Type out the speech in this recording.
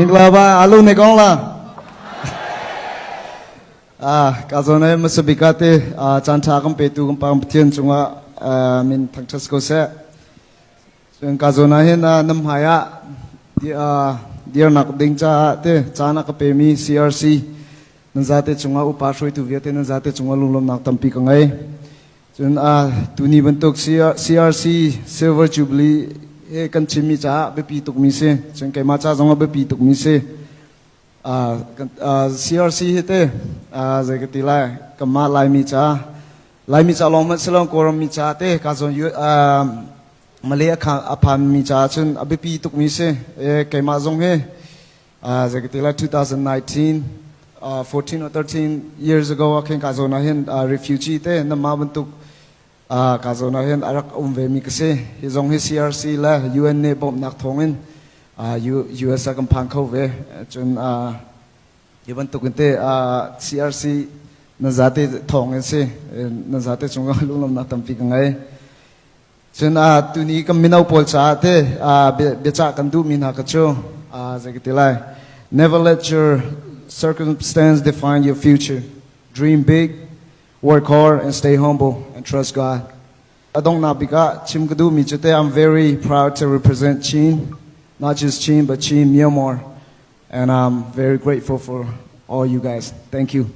Inglaba alu ne kong la. Kazone masabikate chanta kam petu kam pam ptien chunga min thangchas ko se. Sung kazona hin nam haya dia nak ding cha te chana ka pemi CRC nanzate chunga upasoi tu viate nanzate chunga lulom nak tampi ka ngai. Chun tuni bentuk CRC Silver Jubilee kan chimi cha be pi tuk mi se chun kai ma cha zonga be pi tuk mi se CRC hete zagatila kama lai mi cha long mat selong koram mi cha te ka zon yu malaya aphan mi cha chun abe pi tuk mi se kai ma zong he zagatila 2019 14 or 13 years ago akin ka zona hin refugee te na ma bentuk kazona hen arak umve mi kase hizong hi CRC la UN ne bom nak thongin US akam phangkho ve chun yeban tukinte CRC na zate thongin se na zate chunga lunglam na tampi kangai chun tuni kam minau pol cha te becha kan du min ha kacho zagitilai never let your circumstance define your future. Dream big, work hard and stay humble and trust God. Adong nabika chimkadu mi chute I'm very proud to represent Chin, not just Chin but Chin Myanmar, and I'm very grateful for all you guys. Thank you.